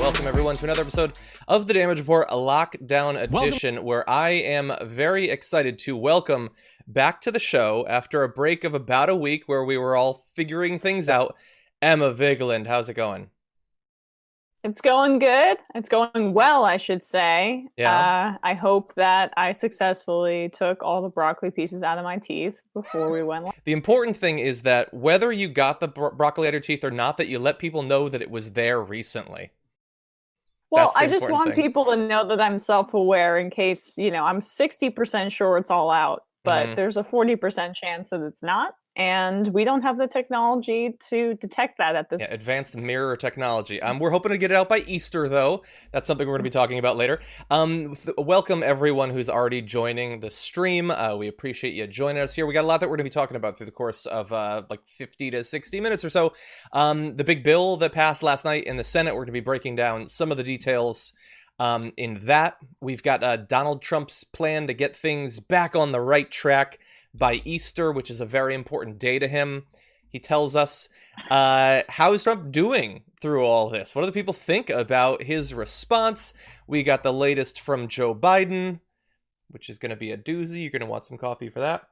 welcome everyone to another episode of the Damage Report, a lockdown edition, where I am very excited to welcome back to the show, after a break of about a week where we were all figuring things out, Emma Vigeland. How's it going? It's going good. It's going well, I should say. Yeah. I hope that I successfully took all the broccoli pieces out of my teeth before we went live. The important thing is that whether you got the broccoli out of your teeth or not, that you let people know that it was there recently. Well, I just want people to know that I'm self-aware in case, I'm 60% sure it's all out, but there's a 40% chance that it's not. And we don't have the technology to detect that at this point. Advanced mirror technology. We're hoping to get it out by Easter, though. That's something we're going to be talking about later. Welcome, everyone who's already joining the stream. We appreciate you joining us here. We got a lot that we're going to be talking about through the course of like 50 to 60 minutes or so. The big bill that passed last night in the Senate, we're going to be breaking down some of the details in that. We've got Donald Trump's plan to get things back on the right track by Easter, which is a very important day to him. He tells us, how is Trump doing through all this? What do the people think about his response? We got the latest from Joe Biden, which is going to be a doozy. You're going to want some coffee for that.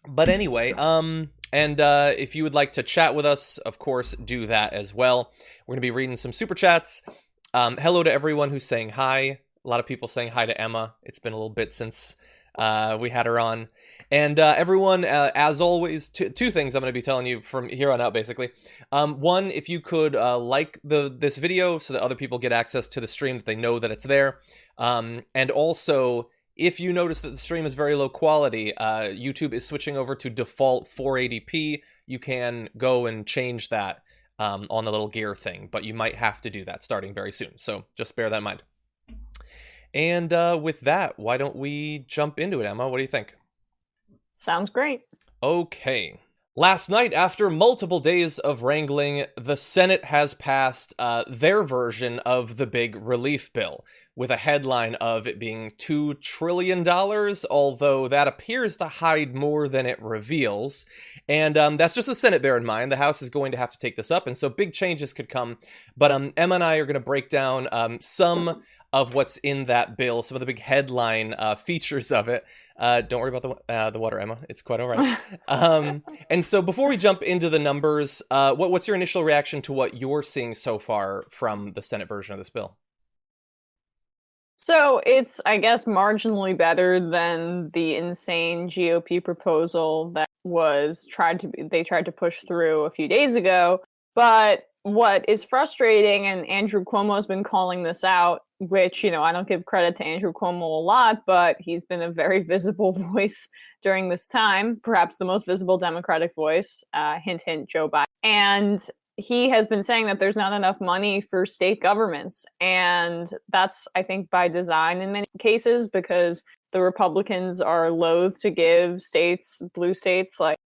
But anyway, if you would like to chat with us, of course, do that as well. We're going to be reading some super chats. Hello to everyone who's saying hi. A lot of people saying hi to Emma. It's been a little bit since we had her on. And everyone, as always, two things I'm going to be telling you from here on out, basically. One, if you could like this video so that other people get access to the stream, that they know that it's there. And also, if you notice that the stream is very low quality, YouTube is switching over to default 480p. You can go and change that on the little gear thing, but you might have to do that starting very soon. So just bear that in mind. And with that, why don't we jump into it, Emma? What do you think? Sounds great. Okay. Last night, after multiple days of wrangling, the Senate has passed their version of the big relief bill, with a headline of it being $2 trillion, although that appears to hide more than it reveals. And that's just the Senate, bear in mind. The House is going to have to take this up, and so big changes could come. But Emma and I are going to break down some of what's in that bill, some of the big headline features of it. Don't worry about the water, Emma. It's quite all right. And so before we jump into the numbers, what's your initial reaction to what you're seeing so far from the Senate version of this bill? So it's, I guess, marginally better than the insane GOP proposal that they tried to push through a few days ago. But what is frustrating, and Andrew Cuomo has been calling this out, which, I don't give credit to Andrew Cuomo a lot, but he's been a very visible voice during this time, perhaps the most visible Democratic voice, hint, hint, Joe Biden. And he has been saying that there's not enough money for state governments. And that's, I think, by design in many cases, because the Republicans are loath to give blue states like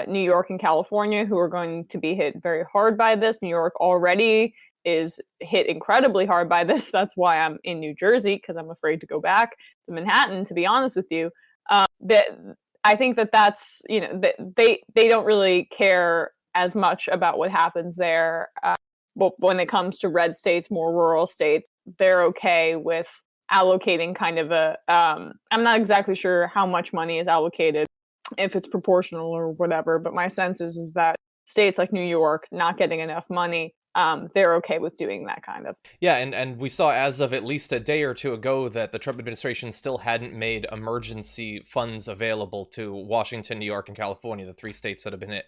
New York and California, who are going to be hit very hard by this. New York already is hit incredibly hard by this. That's why I'm in New Jersey, because I'm afraid to go back to Manhattan, to be honest with you. I think that's, they don't really care as much about what happens there. But when it comes to red states, more rural states, they're okay with allocating kind of I'm not exactly sure how much money is allocated, if it's proportional or whatever, but my sense is that states like New York not getting enough money, they're okay with doing that kind of. Yeah, and we saw as of at least a day or two ago that the Trump administration still hadn't made emergency funds available to Washington, New York, and California, the three states that have been hit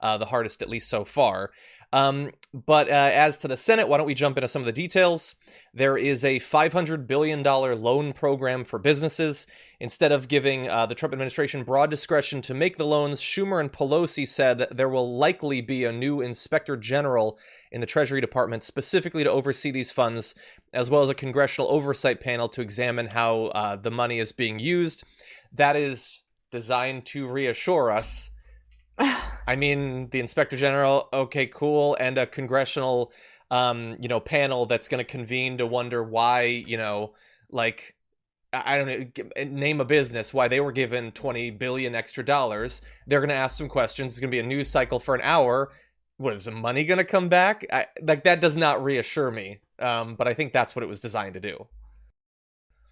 the hardest, at least so far. But as to the Senate, why don't we jump into some of the details? There is a $500 billion loan program for businesses. Instead of giving the Trump administration broad discretion to make the loans, Schumer and Pelosi said there will likely be a new inspector general in the Treasury Department specifically to oversee these funds, as well as a congressional oversight panel to examine how the money is being used. That is designed to reassure us. I mean, the inspector general, okay, cool, and a congressional, panel that's going to convene to wonder why, I don't know, name a business, why they were given $20 billion extra dollars. They're going to ask some questions. It's going to be a news cycle for an hour. Was the money going to come back? Like, that does not reassure me. But I think that's what it was designed to do.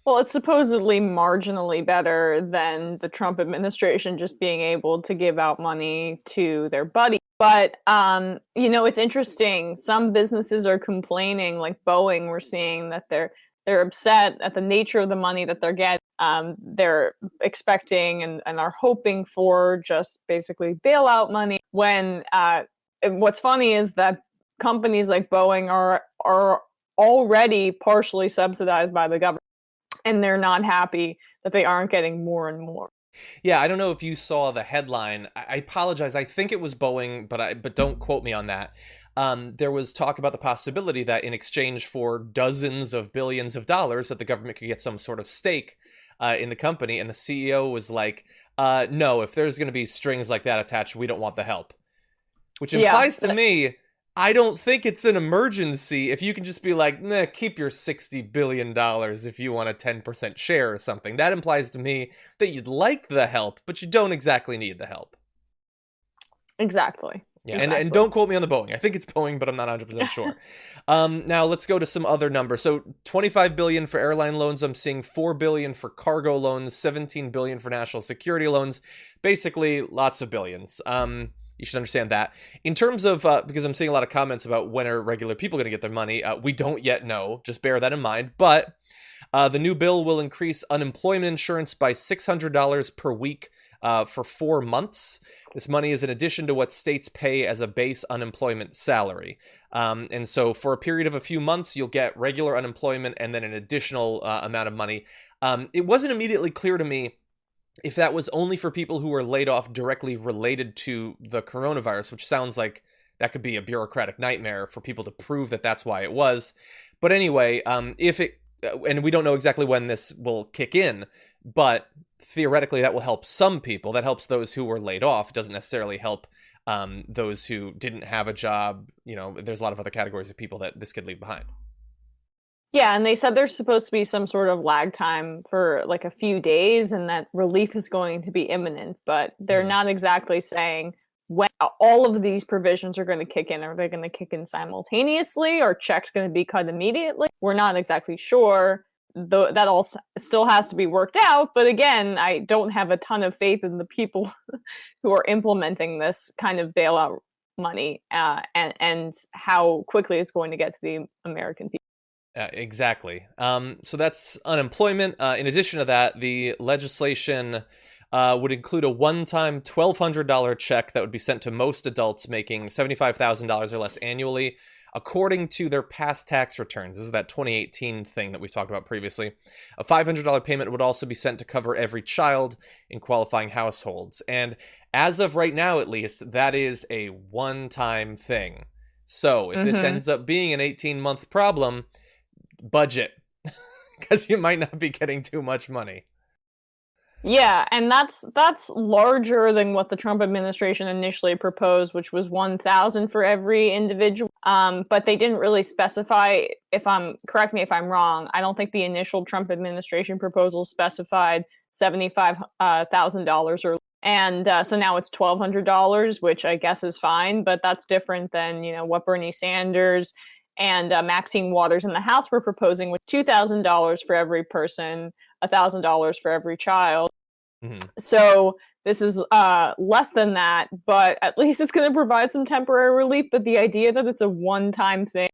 Well, it's supposedly marginally better than the Trump administration just being able to give out money to their buddy. But it's interesting. Some businesses are complaining, like Boeing. We're seeing that they're upset at the nature of the money that they're getting. They're expecting and are hoping for just basically bailout money. When what's funny is that companies like Boeing are already partially subsidized by the government, and they're not happy that they aren't getting more and more. Yeah, I don't know if you saw the headline. I apologize. I think it was Boeing, but don't quote me on that. There was talk about the possibility that in exchange for dozens of billions of dollars, that the government could get some sort of stake in the company. And the CEO was like, no, if there's going to be strings like that attached, we don't want the help. Which implies to me, I don't think it's an emergency if you can just be like, nah, keep your $60 billion if you want a 10% share or something. That implies to me that you'd like the help, but you don't exactly need the help. Exactly. Yeah, and don't quote me on the Boeing. I think it's Boeing, but I'm not 100% sure. Now let's go to some other numbers. So $25 billion for airline loans. I'm seeing $4 billion for cargo loans, $17 billion for national security loans. Basically, lots of billions. You should understand that. In terms of, because I'm seeing a lot of comments about when are regular people going to get their money, we don't yet know. Just bear that in mind. But the new bill will increase unemployment insurance by $600 per week for 4 months. This money is in addition to what states pay as a base unemployment salary. And so for a period of a few months, you'll get regular unemployment and then an additional amount of money. It wasn't immediately clear to me if that was only for people who were laid off directly related to the coronavirus, which sounds like that could be a bureaucratic nightmare for people to prove that that's why it was. But anyway, if it, and we don't know exactly when this will kick in, but theoretically that will help some people. That helps those who were laid off. It doesn't necessarily help those who didn't have a job. There's a lot of other categories of people that this could leave behind. Yeah, and they said there's supposed to be some sort of lag time for like a few days and that relief is going to be imminent, but they're not exactly saying when all of these provisions are going to kick in. Are they going to kick in simultaneously? Or checks going to be cut immediately? We're not exactly sure. That all still has to be worked out. But again, I don't have a ton of faith in the people who are implementing this kind of bailout money and how quickly it's going to get to the American people. Exactly. So that's unemployment. In addition to that, the legislation would include a one-time $1,200 check that would be sent to most adults making $75,000 or less annually, according to their past tax returns. This is that 2018 thing that we've talked about previously. A $500 payment would also be sent to cover every child in qualifying households. And as of right now, at least, that is a one-time thing. So if this ends up being an 18-month problem, budget, because you might not be getting too much money. Yeah, and that's larger than what the Trump administration initially proposed, which was $1,000 for every individual. But they didn't really specify. Correct me if I'm wrong. I don't think the initial Trump administration proposal specified $75,000 or. And so now it's $1,200, which I guess is fine, but that's different than what Bernie Sanders and Maxine Waters in the House were proposing, with $2,000 for every person, $1,000 for every child. So this is less than that, but at least it's going to provide some temporary relief. But the idea that it's a one-time thing,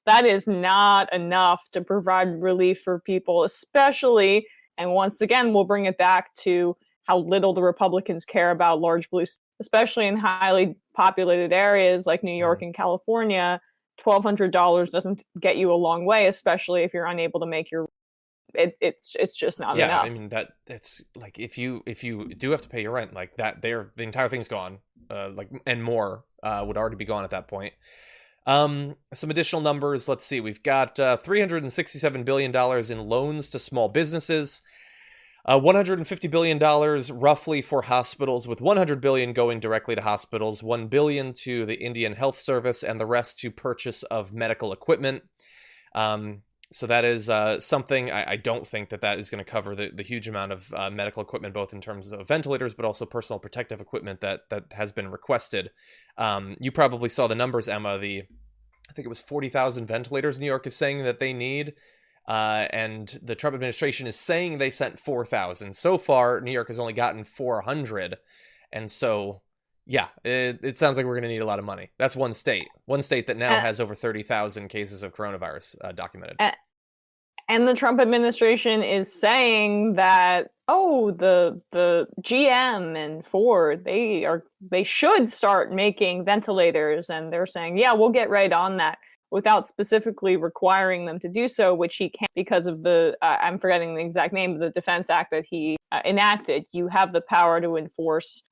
that is not enough to provide relief for people, especially, and once again, we'll bring it back to how little the Republicans care about large blue, especially in highly populated areas like New York and California. $1,200 doesn't get you a long way, especially if you're unable to make your. It's just not enough. I mean that's like if you do have to pay your rent, like that, the entire thing's gone, and more would already be gone at that point. Some additional numbers. Let's see. We've got $367 billion in loans to small businesses. $150 billion roughly for hospitals, with $100 billion going directly to hospitals, $1 billion to the Indian Health Service, and the rest to purchase of medical equipment. So that is something I don't think that is going to cover the huge amount of medical equipment, both in terms of ventilators, but also personal protective equipment that has been requested. You probably saw the numbers, Emma. I think it was 40,000 ventilators New York is saying that they need. And the Trump administration is saying they sent 4,000. So far, New York has only gotten 400. And so, yeah, it sounds like we're going to need a lot of money. That's one state. One state that now has over 30,000 cases of coronavirus documented. And the Trump administration is saying that, oh, the GM and Ford, they should start making ventilators. And they're saying, yeah, we'll get right on that, without specifically requiring them to do so, which he can't because of the, I'm forgetting the exact name of the Defense Act that he enacted. You have the power to enforce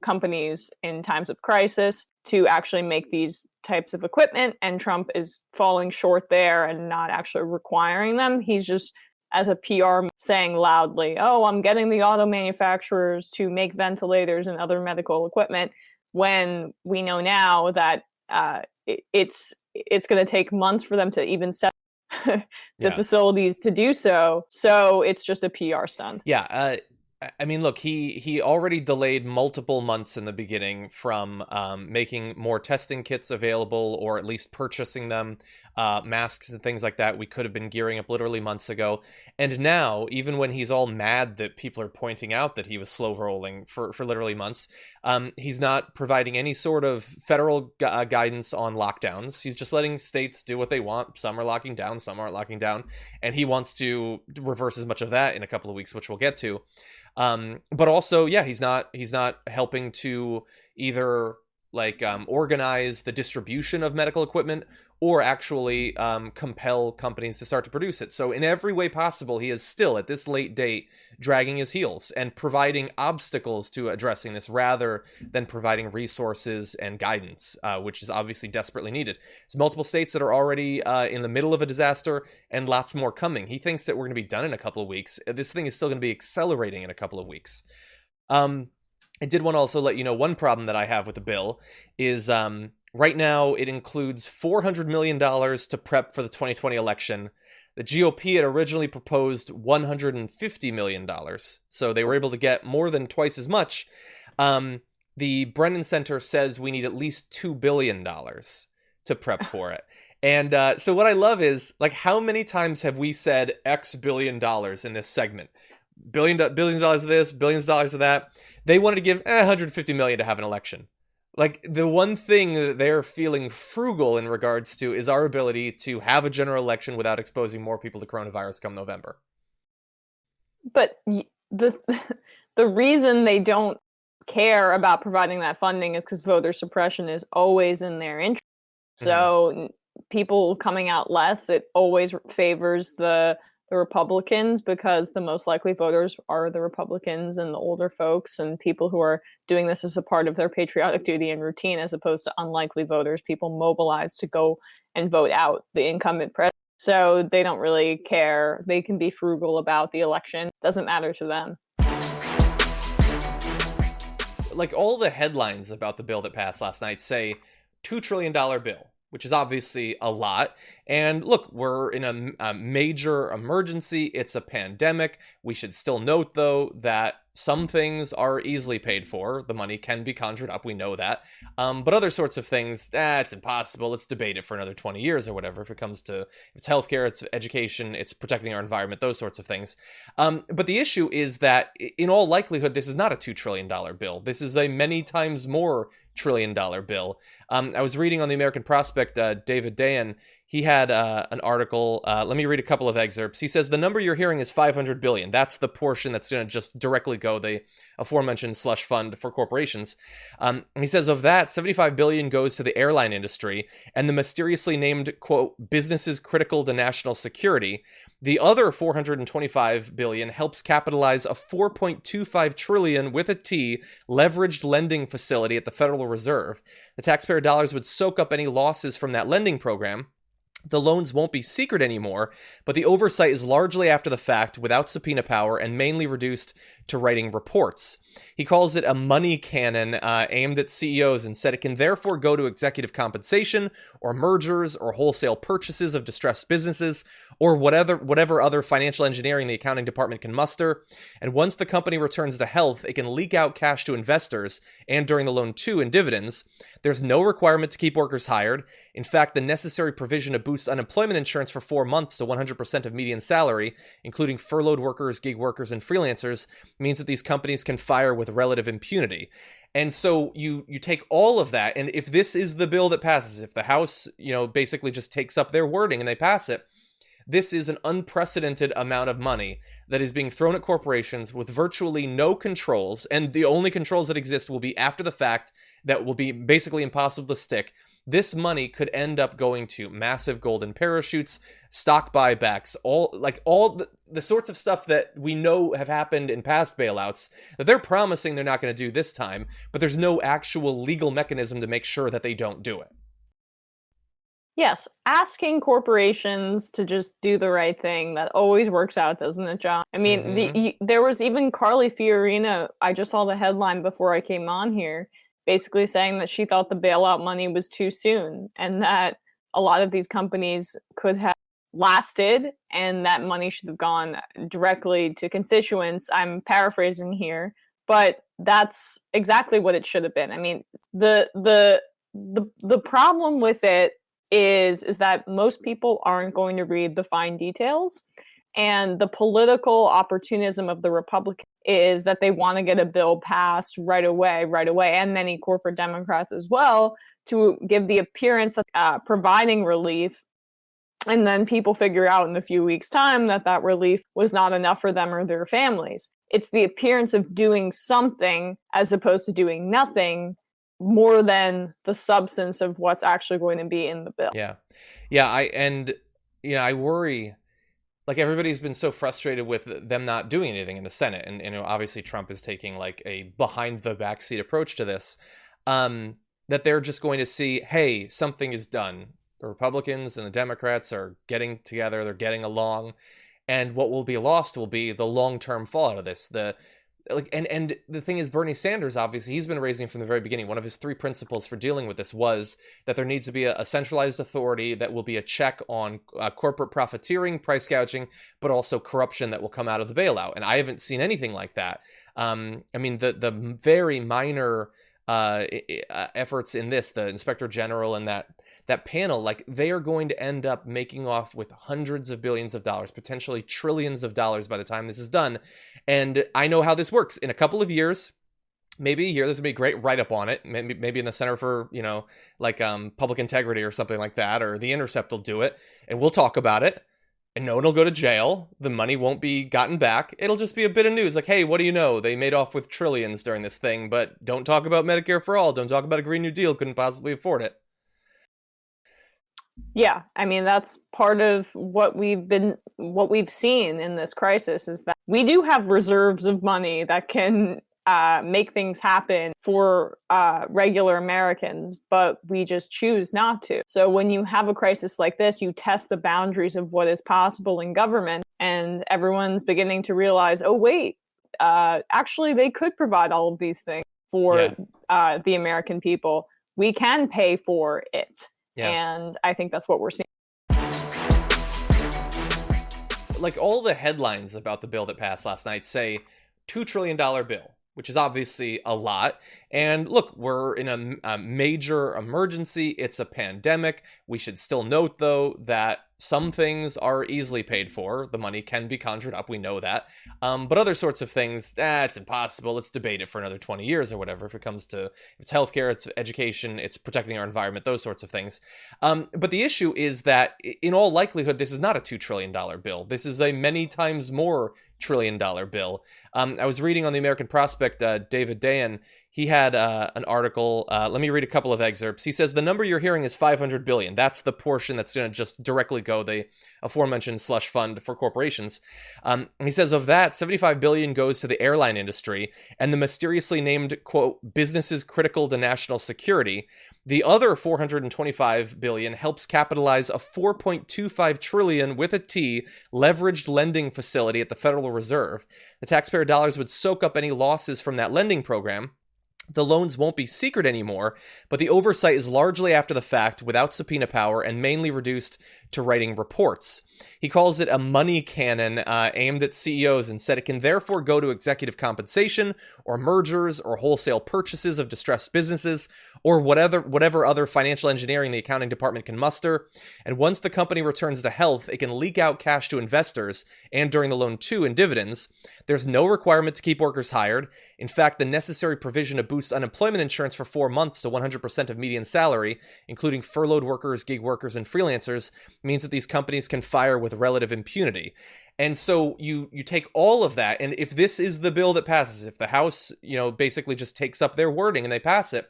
companies in times of crisis to actually make these types of equipment, and Trump is falling short there and not actually requiring them. He's just, as a PR, saying loudly, oh, I'm getting the auto manufacturers to make ventilators and other medical equipment, when we know now that it's going to take months for them to even set the facilities to do so. So it's just a PR stunt. Yeah. I mean, look, he already delayed multiple months in the beginning from making more testing kits available, or at least purchasing them, masks and things like that. We could have been gearing up literally months ago. And now, even when he's all mad that people are pointing out that he was slow rolling for literally months, he's not providing any sort of federal guidance on lockdowns. He's just letting states do what they want. Some are locking down, some aren't locking down. And he wants to reverse as much of that in a couple of weeks, which we'll get to. But also, yeah, he's not helping to either organize the distribution of medical equipment, or actually compel companies to start to produce it. So in every way possible, he is still, at this late date, dragging his heels and providing obstacles to addressing this, rather than providing resources and guidance, which is obviously desperately needed. There's multiple states that are already in the middle of a disaster, and lots more coming. He thinks that we're going to be done in a couple of weeks. This thing is still going to be accelerating in a couple of weeks. I did want to also let you know one problem that I have with the bill is right now it includes $400 million to prep for the 2020 election. The GOP had originally proposed $150 million, so they were able to get more than twice as much. The Brennan Center says we need at least $2 billion to prep for it. And so what I love is, how many times have we said X billion dollars in this segment? Billions of dollars of this, billions of dollars of that. They wanted to give $150 million to have an election. The one thing that they're feeling frugal in regards to is our ability to have a general election without exposing more people to coronavirus come November. But the reason they don't care about providing that funding is because voter suppression is always in their interest. So people coming out less, it always favors the Republicans, because the most likely voters are the Republicans and the older folks and people who are doing this as a part of their patriotic duty and routine, as opposed to unlikely voters, people mobilized to go and vote out the incumbent president. So they don't really care. They can be frugal about the election. It doesn't matter to them. All the headlines about the bill that passed last night say $2 trillion bill, which is obviously a lot. And look, we're in a major emergency. It's a pandemic. We should still note, though, that some things are easily paid for. The money can be conjured up. We know that. But other sorts of things, it's impossible. Let's debate it for another 20 years or whatever. If it's healthcare, it's education, it's protecting our environment, those sorts of things. But the issue is that in all likelihood, this is not a $2 trillion bill. This is a many times more $1 trillion bill. I was reading on the American Prospect, David Dayen, he had an article. Let me read a couple of excerpts. He says, the number you're hearing is $500 billion. That's the portion that's going to just directly go the aforementioned slush fund for corporations. And he says, of that, $75 billion goes to the airline industry and the mysteriously named, quote, businesses critical to national security. The other $425 billion helps capitalize a $4.25 trillion with a T leveraged lending facility at the Federal Reserve. The taxpayer dollars would soak up any losses from that lending program. The loans won't be secret anymore, but the oversight is largely after the fact, without subpoena power, and mainly reduced to writing reports. He calls it a money cannon aimed at CEOs and said it can therefore go to executive compensation or mergers or wholesale purchases of distressed businesses or whatever other financial engineering the accounting department can muster. And once the company returns to health, it can leak out cash to investors and during the loan too in dividends. There's no requirement to keep workers hired. In fact, the necessary provision to boost unemployment insurance for 4 months to 100% of median salary, including furloughed workers, gig workers, and freelancers, means that these companies can fire with relative impunity. And so you take all of that, and if this is the bill that passes, if the House, basically just takes up their wording and they pass it, this is an unprecedented amount of money that is being thrown at corporations with virtually no controls, and the only controls that exist will be after the fact that will be basically impossible to stick. This money could end up going to massive golden parachutes, stock buybacks, all the sorts of stuff that we know have happened in past bailouts that they're promising they're not going to do this time, but there's no actual legal mechanism to make sure that they don't do it. Yes, asking corporations to just do the right thing, that always works out, doesn't it, John? I mean, there was even Carly Fiorina, I just saw the headline before I came on here, basically saying that she thought the bailout money was too soon and that a lot of these companies could have lasted and that money should have gone directly to constituents. I'm paraphrasing here, but that's exactly what it should have been. I mean, the problem with it is that most people aren't going to read the fine details, and the political opportunism of the Republicans is that they want to get a bill passed right away, and many corporate Democrats as well, to give the appearance of providing relief, and then people figure out in a few weeks' time that relief was not enough for them or their families. It's the appearance of doing something as opposed to doing nothing, more than the substance of what's actually going to be in the bill. I worry, like, everybody's been so frustrated with them not doing anything in the Senate, and obviously Trump is taking like a behind the backseat approach to this, that they're just going to see, hey, something is done. The Republicans and the Democrats are getting together, they're getting along, and what will be lost will be the long-term fallout of this. And the thing is, Bernie Sanders, obviously, he's been raising from the very beginning. One of his 3 principles for dealing with this was that there needs to be a centralized authority that will be a check on corporate profiteering, price gouging, but also corruption that will come out of the bailout. And I haven't seen anything like that. I mean, the very minor efforts in this, the Inspector General and that panel, like, they are going to end up making off with hundreds of billions of dollars, potentially trillions of dollars by the time this is done. And I know how this works. In a couple of years, maybe a year, there's gonna be a great write-up on it. Maybe in the Center for, Public Integrity or something like that, or The Intercept will do it, and we'll talk about it. And no one will go to jail. The money won't be gotten back. It'll just be a bit of news. Like, hey, what do you know? They made off with trillions during this thing, but don't talk about Medicare for all. Don't talk about a Green New Deal. Couldn't possibly afford it. Yeah, I mean, that's part of what we've seen in this crisis, is that we do have reserves of money that can make things happen for regular Americans, but we just choose not to. So when you have a crisis like this, you test the boundaries of what is possible in government, and everyone's beginning to realize, oh, wait, actually, they could provide all of these things for the American people. We can pay for it. Yeah. And I think that's what we're seeing. Like, all the headlines about the bill that passed last night say $2 trillion bill, which is obviously a lot. And look, we're in a major emergency. It's a pandemic. We should still note, though, that some things are easily paid for. The money can be conjured up. We know that. But other sorts of things, it's impossible. Let's debate it for another 20 years or whatever. If it's healthcare, it's education, it's protecting our environment, those sorts of things. But the issue is that in all likelihood, this is not a $2 trillion bill. This is a many times more $1 trillion bill. I was reading on the American Prospect, David Dayen, he had an article. Let me read a couple of excerpts. He says the number you're hearing is 500 billion. That's the portion that's going to just directly go the aforementioned slush fund for corporations. He says of that, 75 billion goes to the airline industry and the mysteriously named, quote, businesses critical to national security. The other 425 billion helps capitalize a 4.25 trillion with a T leveraged lending facility at the Federal Reserve. The taxpayer dollars would soak up any losses from that lending program. The loans won't be secret anymore, but the oversight is largely after the fact, without subpoena power, and mainly reduced to writing reports. He calls it a money cannon aimed at CEOs and said it can therefore go to executive compensation or mergers or wholesale purchases of distressed businesses or whatever other financial engineering the accounting department can muster. And once the company returns to health, it can leak out cash to investors and during the loan too in dividends. There's no requirement to keep workers hired. In fact, the necessary provision to boost unemployment insurance for 4 months to 100% of median salary, including furloughed workers, gig workers, and freelancers, means that these companies can fire with relative impunity. And so you take all of that, and if this is the bill that passes, if the House, basically just takes up their wording and they pass it,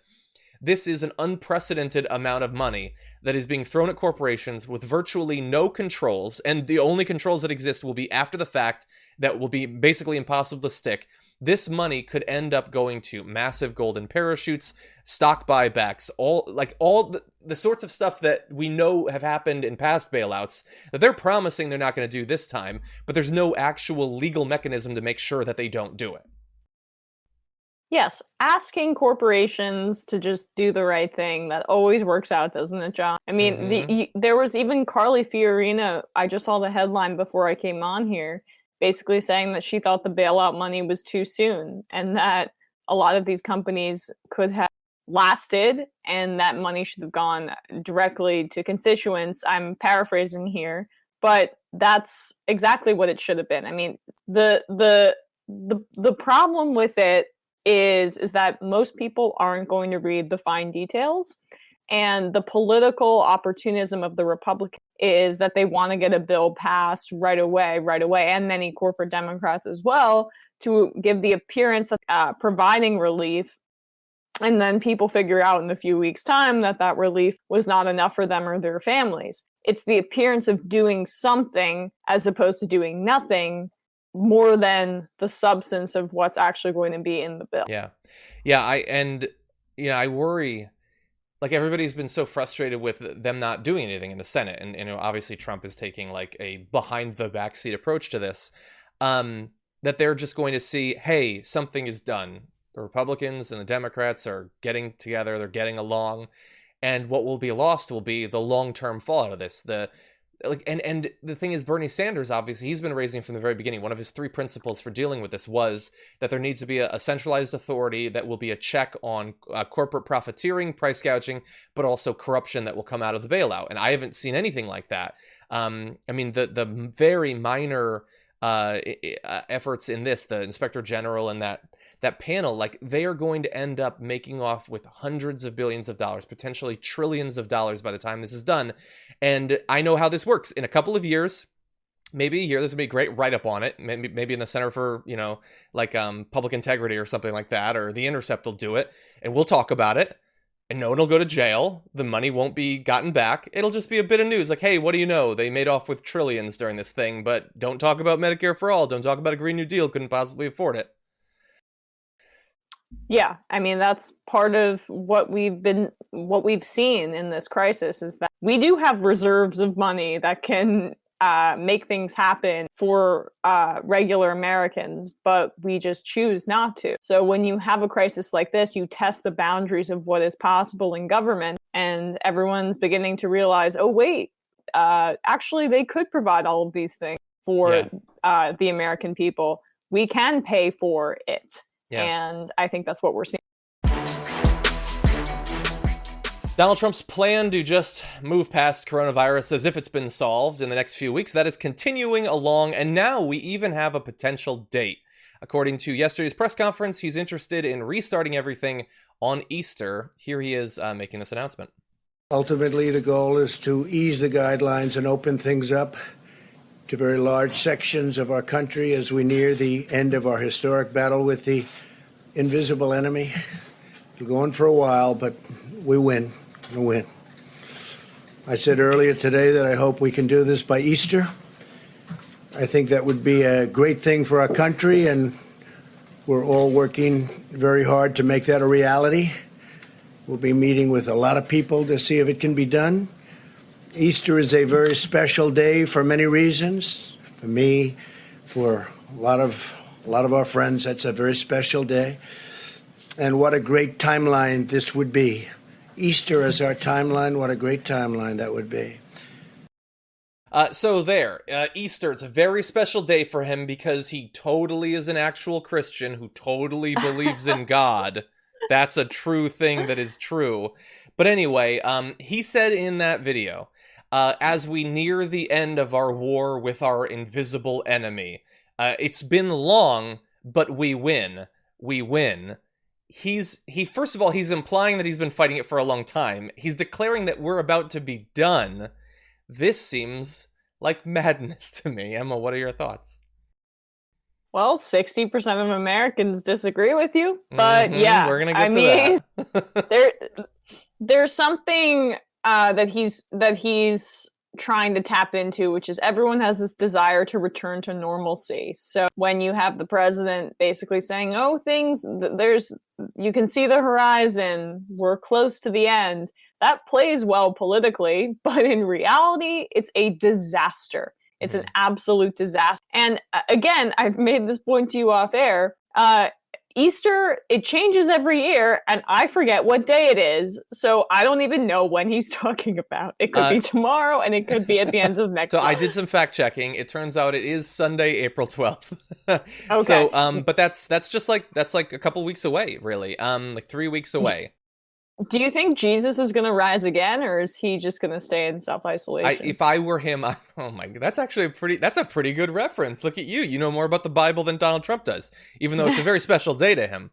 this is an unprecedented amount of money that is being thrown at corporations with virtually no controls, and the only controls that exist will be after the fact that will be basically impossible to stick. This money could end up going to massive golden parachutes, stock buybacks, all the sorts of stuff that we know have happened in past bailouts that they're promising they're not going to do this time, but there's no actual legal mechanism to make sure that they don't do it. Yes, asking corporations to just do the right thing, that always works out, doesn't it, John? I mean, there was even Carly Fiorina, I just saw the headline before I came on here, basically saying that she thought the bailout money was too soon and that a lot of these companies could have lasted and that money should have gone directly to constituents. I'm paraphrasing here, but that's exactly what it should have been. I mean, the problem with it is that most people aren't going to read the fine details, and the political opportunism of the Republicans is that they want to get a bill passed right away, and many corporate Democrats as well, to give the appearance of providing relief, and then people figure out in a few weeks' time that relief was not enough for them or their families. It's the appearance of doing something as opposed to doing nothing, more than the substance of what's actually going to be in the bill. I worry, like, everybody's been so frustrated with them not doing anything in the Senate, and obviously Trump is taking like a behind the backseat approach to this, that they're just going to see, hey, something is done. The Republicans and the Democrats are getting together, they're getting along, and what will be lost will be the long-term fallout of this. And the thing is, Bernie Sanders, obviously, he's been raising from the very beginning. One of his 3 principles for dealing with this was that there needs to be a centralized authority that will be a check on corporate profiteering, price gouging, but also corruption that will come out of the bailout. And I haven't seen anything like that. I mean, the very minor efforts in this, the Inspector General and that panel, like, they are going to end up making off with hundreds of billions of dollars, potentially trillions of dollars by the time this is done. And I know how this works. In a couple of years, maybe a year, there's gonna be a great write-up on it. Maybe in the Center for, Public Integrity or something like that, or The Intercept will do it, and we'll talk about it. And no one will go to jail. The money won't be gotten back. It'll just be a bit of news. Like, hey, what do you know? They made off with trillions during this thing, but don't talk about Medicare for all. Don't talk about a Green New Deal. Couldn't possibly afford it. Yeah, I mean, that's part of what we've seen in this crisis is that we do have reserves of money that can make things happen for regular Americans, but we just choose not to. So when you have a crisis like this, you test the boundaries of what is possible in government, and everyone's beginning to realize, oh, wait, actually, they could provide all of these things for the American people. We can pay for it. Yeah. And I think that's what we're seeing. Donald Trump's plan to just move past coronavirus as if it's been solved in the next few weeks, that is continuing along, and now we even have a potential date. According to yesterday's press conference, he's interested in restarting everything on Easter. Here he is making this announcement. Ultimately, the goal is to ease the guidelines and open things up to very large sections of our country as we near the end of our historic battle with the invisible enemy. It'll go on for a while, but we win. We'll win. I said earlier today that I hope we can do this by Easter. I think that would be a great thing for our country, and we're all working very hard to make that a reality. We'll be meeting with a lot of people to see if it can be done. Easter is a very special day for many reasons. For me, for a lot of our friends, that's a very special day. And what a great timeline this would be. Easter as our timeline, what a great timeline that would be. Easter, it's a very special day for him because he totally is an actual Christian who totally believes in God. That's a true thing that is true. But anyway, he said in that video, as we near the end of our war with our invisible enemy, it's been long, but we win. We win. First of all, he's implying that he's been fighting it for a long time. He's declaring that we're about to be done. This seems like madness to me. Emma, what are your thoughts? Well, 60% of Americans disagree with you, but yeah, we're gonna get to that. There's something that he's trying to tap into, which is everyone has this desire to return to normalcy. So when you have the president basically saying, "Oh, you can see the horizon, we're close to the end," that plays well politically, but in reality, it's a disaster. It's an absolute disaster. And again, I've made this point to you off air. Easter, it changes every year, and I forget what day it is, so I don't even know when he's talking about. It could be tomorrow, and it could be at the end of next month. I did some fact checking. It turns out it is Sunday, April 12th. Okay. So, but that's like a couple weeks away, really. Like 3 weeks away. Do you think Jesus is going to rise again, or is he just going to stay in self-isolation? If I were him, oh my God, that's actually that's a pretty good reference. Look at you. You know more about the Bible than Donald Trump does, even though it's a very special day to him.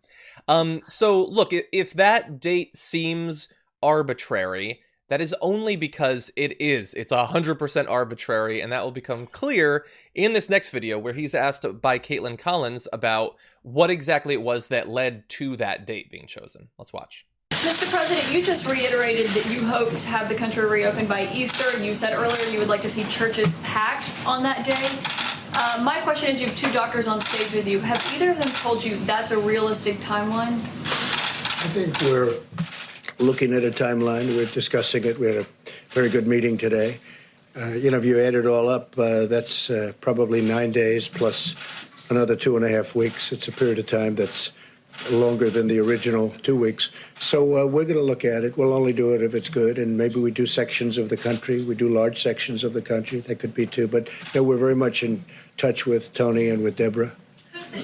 So look, if that date seems arbitrary, that is only because it's 100% arbitrary, and that will become clear in this next video where he's asked by Caitlin Collins about what exactly it was that led to that date being chosen. Let's watch. Mr. President, you just reiterated that you hope to have the country reopened by Easter. You said earlier you would like to see churches packed on that day. My question is, you have two doctors on stage with you. Have either of them told you that's a realistic timeline? I think we're looking at a timeline. We're discussing it. We had a very good meeting today. If you add it all up, that's probably 9 days plus another 2.5 weeks. It's a period of time that's longer than the original 2 weeks. So we're going to look at it. We'll only do it if it's good, and maybe we do sections of the country. We do large sections of the country. That could be too. But we're very much in touch with Tony and with Deborah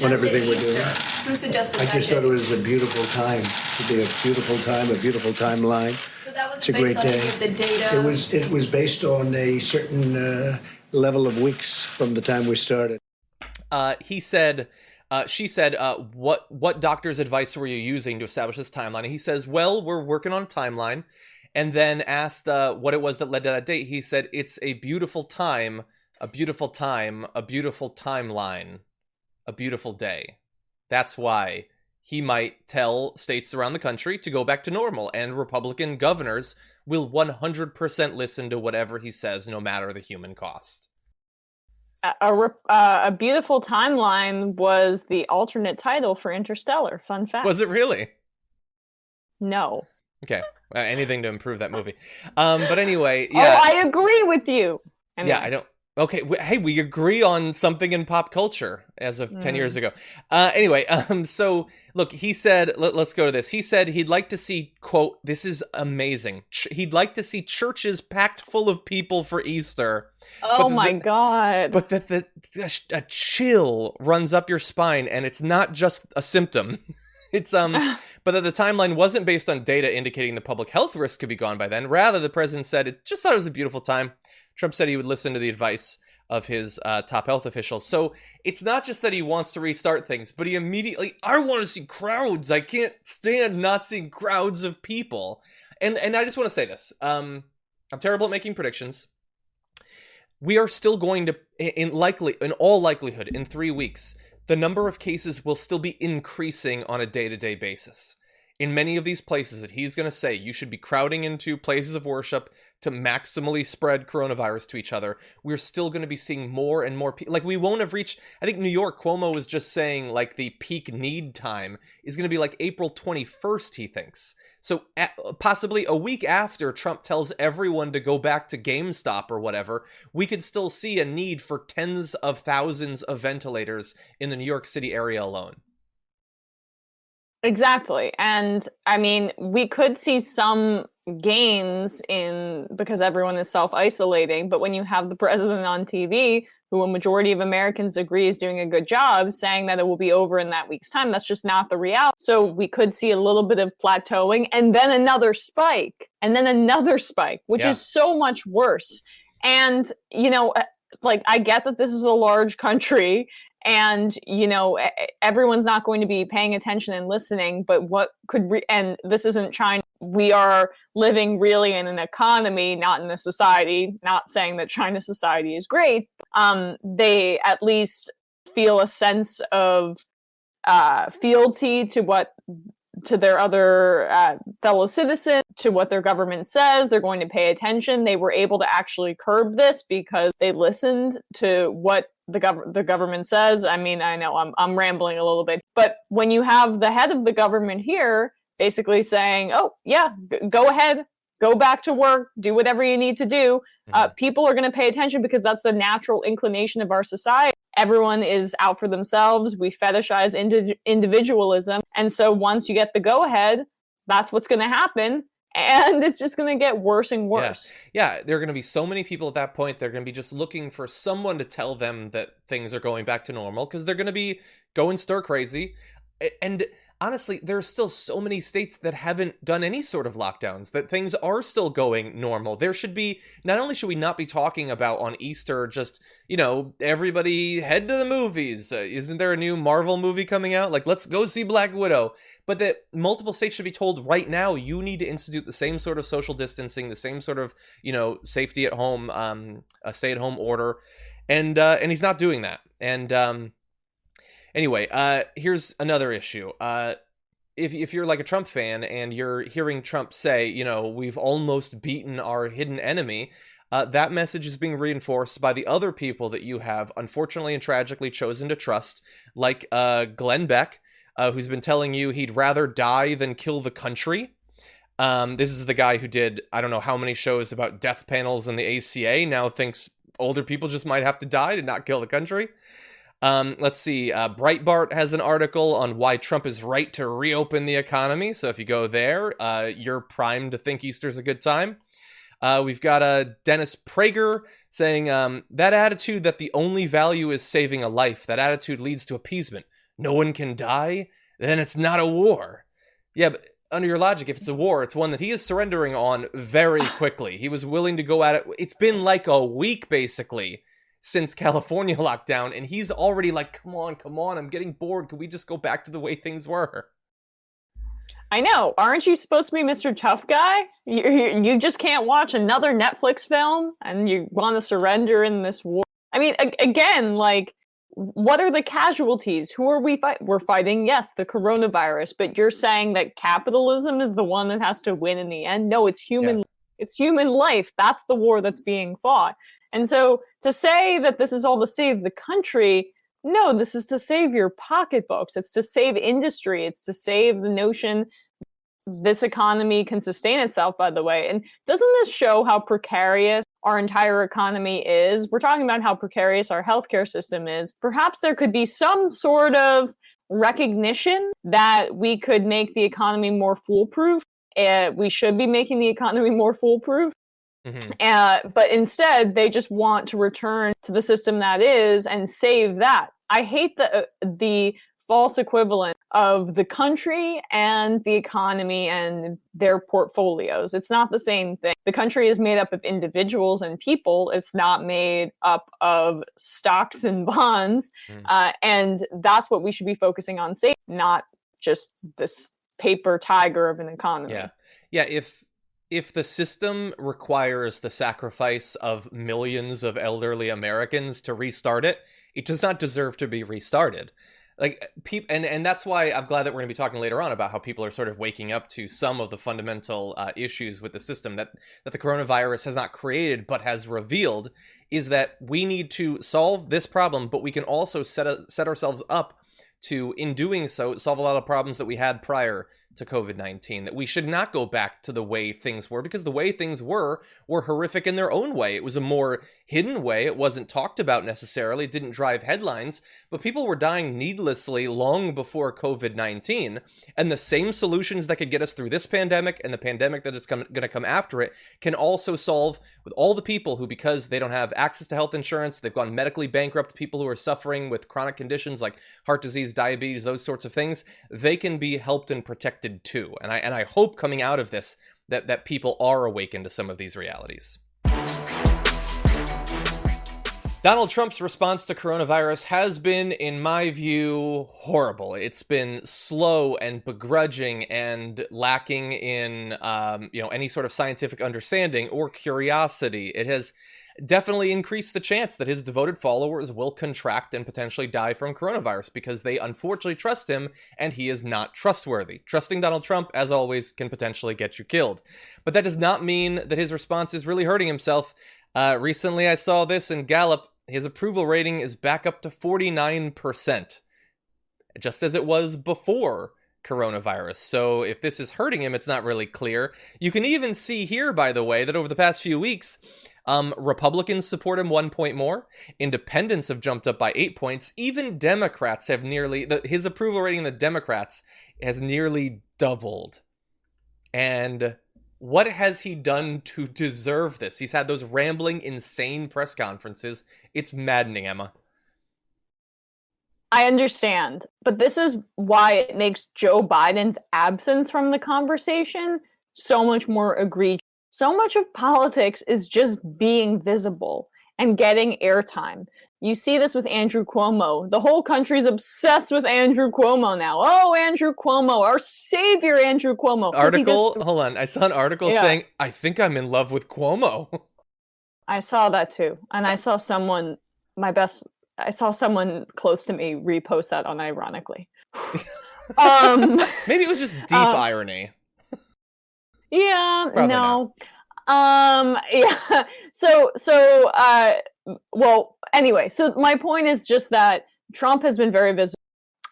on everything we're doing. Who suggested that? I just thought it was a beautiful time. It would be a beautiful time, a beautiful timeline. So that was It's a based great on day. any of the data? It was based on a certain level of weeks from the time we started. She said, what doctor's advice were you using to establish this timeline? And he says, well, we're working on a timeline. And then asked what it was that led to that date. He said, it's a beautiful time, a beautiful time, a beautiful timeline, a beautiful day. That's why he might tell states around the country to go back to normal, and Republican governors will 100% listen to whatever he says, no matter the human cost. A beautiful timeline was the alternate title for Interstellar. Fun fact. Was it really? No. Okay. Anything to improve that movie. But anyway, yeah. Oh, I agree with you. Yeah, I don't. Okay, hey, we agree on something in pop culture as of 10 years ago. Anyway, so look, he said, let's go to this. He said he'd like to see, quote, this is amazing. He'd like to see churches packed full of people for Easter. Oh my God. But that a chill runs up your spine, and it's not just a symptom. It's but that the timeline wasn't based on data indicating the public health risk could be gone by then. Rather, the president said it just thought it was a beautiful time. Trump said he would listen to the advice of his top health officials. So it's not just that he wants to restart things, but he immediately, I want to see crowds. I can't stand not seeing crowds of people. And I just want to say this. I'm terrible at making predictions. We are still going to, in all likelihood, in 3 weeks, the number of cases will still be increasing on a day-to-day basis. in many of these places that he's going to say you should be crowding into places of worship to maximally spread coronavirus to each other, we're still going to be seeing more and more people. Like, we won't have reached, I think New York, Cuomo was just saying, like, the peak need time is going to be like April 21st, he thinks. So possibly a week after Trump tells everyone to go back to GameStop or whatever, we could still see a need for tens of thousands of ventilators in the New York City area alone. Exactly. And I mean, we could see some gains because everyone is self-isolating, but when you have the president on TV, who a majority of Americans agree is doing a good job, saying that it will be over in that week's time, that's just not the reality. So we could see a little bit of plateauing and then another spike and then another spike, which is so much worse. And, like, I get that this is a large country and, everyone's not going to be paying attention and listening, but and this isn't China. We are living really in an economy, not in a society, not saying that China's society is great. They at least feel a sense of fealty to their other fellow citizens, to what their government says. They're going to pay attention. They were able to actually curb this because they listened to what the government says. I mean, I know I'm rambling a little bit, but when you have the head of the government here basically saying, oh yeah, go ahead, go back to work, do whatever you need to do, people are going to pay attention because that's the natural inclination of our society. Everyone is out for themselves. We fetishize individualism. And so once you get the go-ahead, that's what's going to happen. And it's just going to get worse and worse. Yeah, there are going to be so many people at that point. They're going to be just looking for someone to tell them that things are going back to normal because they're going to be going stir crazy. And honestly, there are still so many states that haven't done any sort of lockdowns, that things are still going normal. There should be, not only should we not be talking about on Easter, just, everybody head to the movies. Isn't there a new Marvel movie coming out? Like, let's go see Black Widow. But that multiple states should be told right now, you need to institute the same sort of social distancing, the same sort of, safety at home, a stay-at-home order. And he's not doing that. And, anyway, here's another issue. If you're like a Trump fan and you're hearing Trump say, we've almost beaten our hidden enemy, that message is being reinforced by the other people that you have, unfortunately and tragically, chosen to trust, like Glenn Beck, who's been telling you he'd rather die than kill the country. This is the guy who did, I don't know how many shows about death panels in the ACA, now thinks older people just might have to die to not kill the country. Let's see, Breitbart has an article on why Trump is right to reopen the economy. So if you go there, you're primed to think Easter's a good time. We've got Dennis Prager saying that attitude that the only value is saving a life, that attitude leads to appeasement. No one can die, then it's not a war. Yeah, but under your logic, if it's a war, it's one that he is surrendering on very quickly. He was willing to go at it. It's been like a week, basically, since California lockdown, and he's already like, come on, I'm getting bored. Could we just go back to the way things were? I know. Aren't you supposed to be Mr. Tough Guy? You just can't watch another Netflix film and you want to surrender in this war. I mean, again, like, what are the casualties? Who are we fighting? We're fighting, yes, the coronavirus, but you're saying that capitalism is the one that has to win in the end? No, it's human. Yeah. It's human life. That's the war that's being fought. And so to say that this is all to save the country, no, this is to save your pocketbooks. It's to save industry. It's to save the notion this economy can sustain itself, by the way. And doesn't this show how precarious our entire economy is? We're talking about how precarious our healthcare system is. Perhaps there could be some sort of recognition that we could make the economy more foolproof. We should be making the economy more foolproof. Mm-hmm. But instead, they just want to return to the system that is and save that. I hate the false equivalent of the country and the economy and their portfolios. It's not the same thing. The country is made up of individuals and people. It's not made up of stocks and bonds. And that's what we should be focusing on, saving, not just this paper tiger of an economy. Yeah. If the system requires the sacrifice of millions of elderly Americans to restart it, it does not deserve to be restarted. like people, and that's why I'm glad that we're going to be talking later on about how people are sort of waking up to some of the fundamental issues with the system that the coronavirus has not created but has revealed, is that we need to solve this problem, but we can also set ourselves up to, in doing so, solve a lot of problems that we had prior to COVID-19, that we should not go back to the way things were, because the way things were horrific in their own way. It was a more hidden way. It wasn't talked about necessarily. It didn't drive headlines, but people were dying needlessly long before COVID-19. And the same solutions that could get us through this pandemic and the pandemic that is going to come after it can also solve with all the people who, because they don't have access to health insurance, they've gone medically bankrupt, people who are suffering with chronic conditions like heart disease, diabetes, those sorts of things, they can be helped and protected too. And I hope coming out of this that people are awakened to some of these realities. Donald Trump's response to coronavirus has been, in my view, horrible. It's been slow and begrudging and lacking in any sort of scientific understanding or curiosity. It has definitely increased the chance that his devoted followers will contract and potentially die from coronavirus because they unfortunately trust him and he is not trustworthy. Trusting Donald Trump, as always, can potentially get you killed. But that does not mean that his response is really hurting himself. Recently, I saw this in Gallup. His approval rating is back up to 49%, just as it was before coronavirus. So if this is hurting him, it's not really clear. You can even see here, by the way, that over the past few weeks, Republicans support him 1 point more. Independents have jumped up by 8 points. Even Democrats have his approval rating in the Democrats has nearly doubled. And what has he done to deserve this? He's had those rambling, insane press conferences. It's maddening, Emma. I understand, but this is why it makes Joe Biden's absence from the conversation so much more egregious. So much of politics is just being visible and getting airtime. You see this with Andrew Cuomo. The whole country's obsessed with Andrew Cuomo now. Oh, Andrew Cuomo, our savior, Andrew Cuomo. Hold on. I saw an article saying, I think I'm in love with Cuomo. I saw that too. And I saw someone, someone close to me repost that unironically. Maybe it was just deep irony. Yeah, Probably no. Yeah. Well, anyway, so my point is just that Trump has been very visible.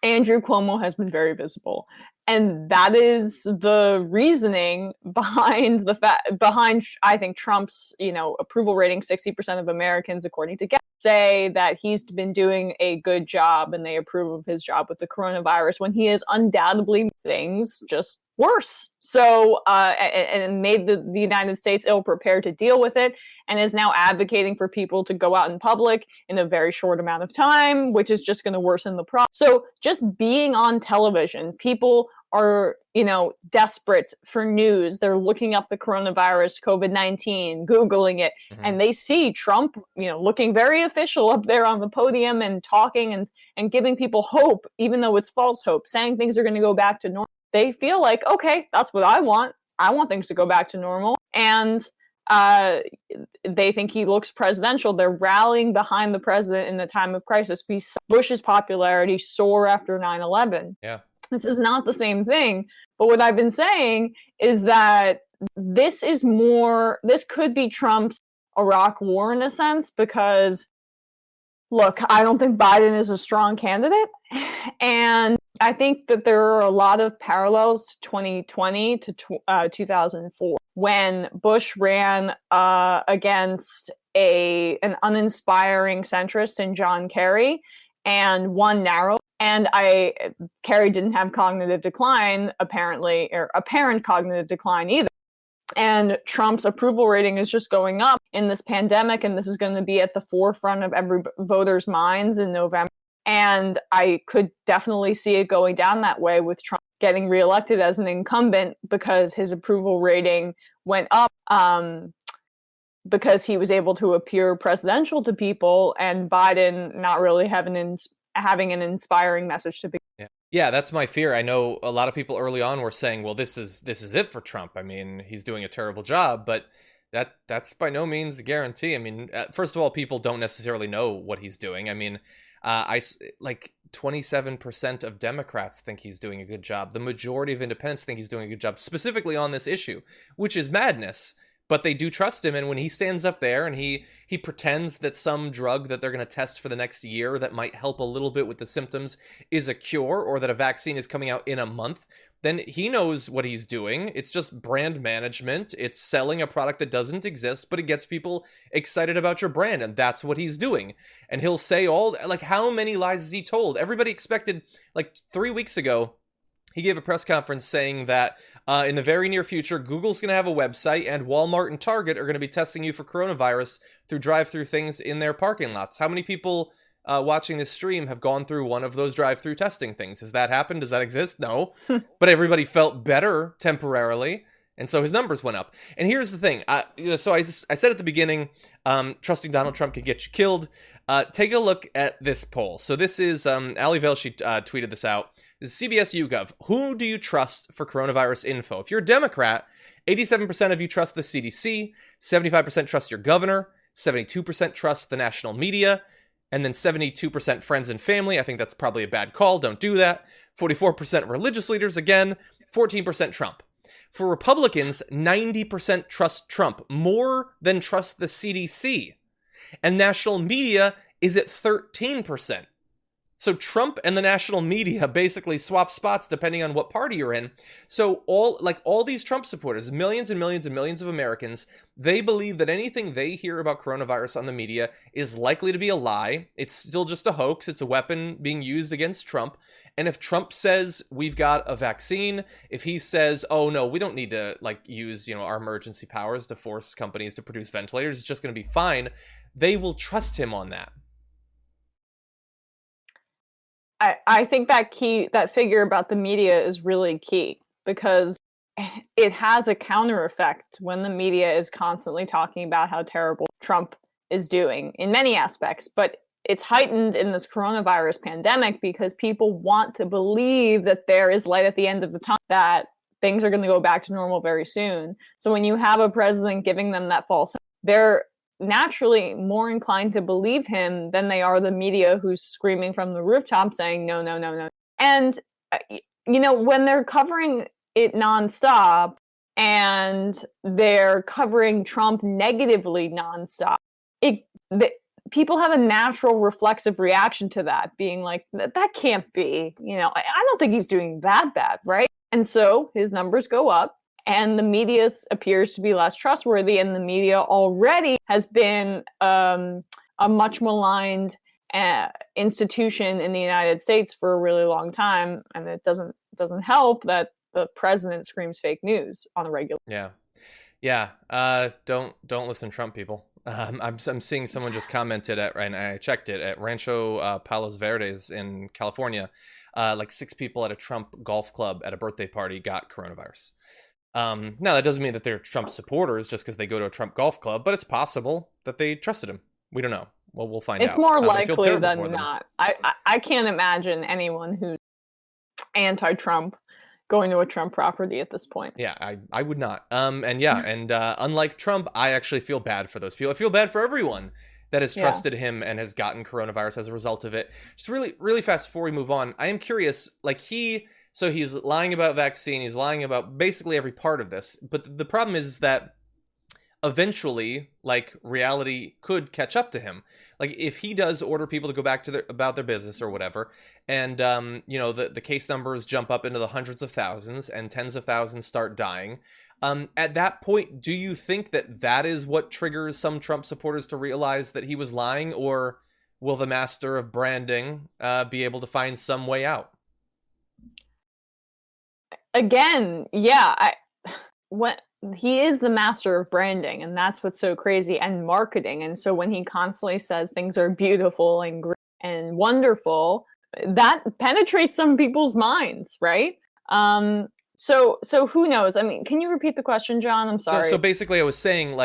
Andrew Cuomo has been very visible. And that is the reasoning behind I think Trump's, approval rating. 60% of Americans, according to Gallup, say that he's been doing a good job and they approve of his job with the coronavirus, when he has undoubtedly made things just worse. So, and made the United States ill prepared to deal with it, and is now advocating for people to go out in public in a very short amount of time, which is just going to worsen the problem. So just being on television, people are, desperate for news. They're looking up the coronavirus, COVID-19, Googling it, and they see Trump, looking very official up there on the podium and talking and giving people hope, even though it's false hope, saying things are going to go back to normal. They feel like, okay, that's what I want. I want things to go back to normal. And they think he looks presidential. They're rallying behind the president in the time of crisis. We saw Bush's popularity soar after 9/11. Yeah. This is not the same thing. But what I've been saying is that this could be Trump's Iraq war in a sense, because, look, I don't think Biden is a strong candidate. And I think that there are a lot of parallels to 2020 to 2004, when Bush ran against an uninspiring centrist in John Kerry and won narrow. And Kerry didn't have cognitive decline, apparently, or apparent cognitive decline either. And Trump's approval rating is just going up in this pandemic, and this is going to be at the forefront of every voter's minds in November. And I could definitely see it going down that way with Trump getting reelected as an incumbent, because his approval rating went up because he was able to appear presidential to people, and Biden not really having an inspiring message to begin. Yeah, that's my fear. I know a lot of people early on were saying, well, this is it for Trump. I mean, he's doing a terrible job, but that's by no means a guarantee. I mean, first of all, people don't necessarily know what he's doing. I mean, 27% of Democrats think he's doing a good job. The majority of independents think he's doing a good job, specifically on this issue, which is madness. But they do trust him, and when he stands up there and he pretends that some drug that they're going to test for the next year that might help a little bit with the symptoms is a cure, or that a vaccine is coming out in a month, then he knows what he's doing. It's just brand management. It's selling a product that doesn't exist, but it gets people excited about your brand, and that's what he's doing. And he'll say how many lies has he told? Everybody expected, 3 weeks ago, he gave a press conference saying that in the very near future, Google's going to have a website, and Walmart and Target are going to be testing you for coronavirus through drive-through things in their parking lots. How many people watching this stream have gone through one of those drive-through testing things? Has that happened? Does that exist? No. But everybody felt better temporarily, and so his numbers went up. And here's the thing. I said at the beginning, trusting Donald Trump can get you killed. Take a look at this poll. So this is Ali Vale. She tweeted this out. This is CBS YouGov. Who do you trust for coronavirus info? If you're a Democrat, 87% of you trust the CDC, 75% trust your governor, 72% trust the national media, and then 72% friends and family. I think that's probably a bad call. Don't do that. 44% religious leaders, again, 14% Trump. For Republicans, 90% trust Trump, more than trust the CDC. And national media is at 13%. So Trump and the national media basically swap spots depending on what party you're in. So all these Trump supporters, millions and millions and millions of Americans, they believe that anything they hear about coronavirus on the media is likely to be a lie. It's still just a hoax. It's a weapon being used against Trump. And if Trump says we've got a vaccine, if he says, oh no, we don't need to use, our emergency powers to force companies to produce ventilators, it's just going to be fine, they will trust him on that. I think that figure about the media is really key, because it has a counter effect when the media is constantly talking about how terrible Trump is doing in many aspects. But it's heightened in this coronavirus pandemic because people want to believe that there is light at the end of the tunnel, that things are going to go back to normal very soon. So when you have a president giving them that false, they're naturally more inclined to believe him than they are the media who's screaming from the rooftop saying no, no, no, no. And when they're covering it nonstop and they're covering Trump negatively nonstop, people have a natural reflexive reaction to that, being like, that can't be, I don't think he's doing that bad, right? And so his numbers go up. And the media appears to be less trustworthy, and the media already has been a much maligned institution in the United States for a really long time, and it doesn't help that the president screams fake news on a regular. Yeah. Don't listen to Trump, people. I'm seeing someone just commented and I checked it at Rancho Palos Verdes in California. 6 people at a Trump golf club at a birthday party got coronavirus. Now, that doesn't mean that they're Trump supporters just because they go to a Trump golf club, but it's possible that they trusted him. We don't know. Well, we'll find out. It's more likely than not. I can't imagine anyone who's anti-Trump going to a Trump property at this point. Yeah, I would not. Unlike Trump, I actually feel bad for those people. I feel bad for everyone that has trusted him and has gotten coronavirus as a result of it. Just really, really fast before we move on, I am curious, So he's lying about vaccine. He's lying about basically every part of this. But the problem is that eventually, reality could catch up to him. If he does order people to go back to about their business or whatever, and the case numbers jump up into the hundreds of thousands and tens of thousands start dying. At that point, do you think that is what triggers some Trump supporters to realize that he was lying, or will the master of branding be able to find some way out? Again, when he is the master of branding, and that's what's so crazy, and marketing. And so when he constantly says things are beautiful and great and wonderful, that penetrates some people's minds, right? So who knows? I mean, can you repeat the question, John? I'm sorry. So basically, I was saying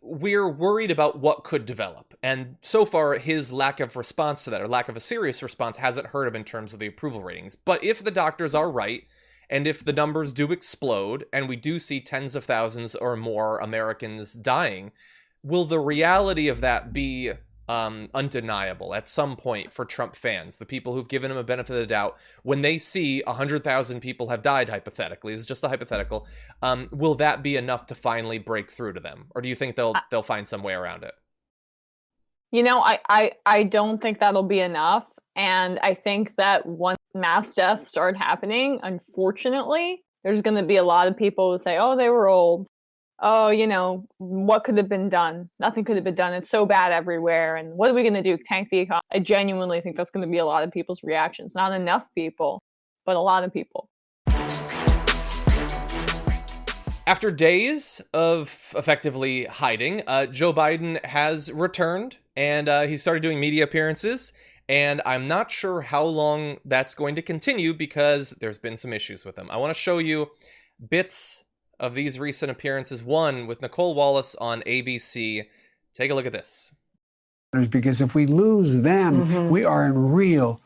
we're worried about what could develop, and so far his lack of response to that, or lack of a serious response, hasn't hurt him in terms of the approval ratings. But if the doctors are right, and if the numbers do explode, and we do see tens of thousands or more Americans dying, will the reality of that be undeniable at some point for Trump fans, the people who've given him a benefit of the doubt, when they see 100,000 people have died, hypothetically, it's just a hypothetical, will that be enough to finally break through to them? Or do you think they'll find some way around it? You know, I don't think that'll be enough. And I think that once mass deaths start happening, unfortunately, there's going to be a lot of people who say, oh, they were old. Oh, you know, what could have been done? Nothing could have been done. It's so bad everywhere. And what are we going to do? Tank the economy? I genuinely think that's going to be a lot of people's reactions. Not enough people, but a lot of people. After days of effectively hiding, Joe Biden has returned, and he started doing media appearances. And I'm not sure how long that's going to continue because there's been some issues with him. I want to show you bits of these recent appearances. One with Nicole Wallace on ABC. Take a look at this. Because if we lose them, we are in real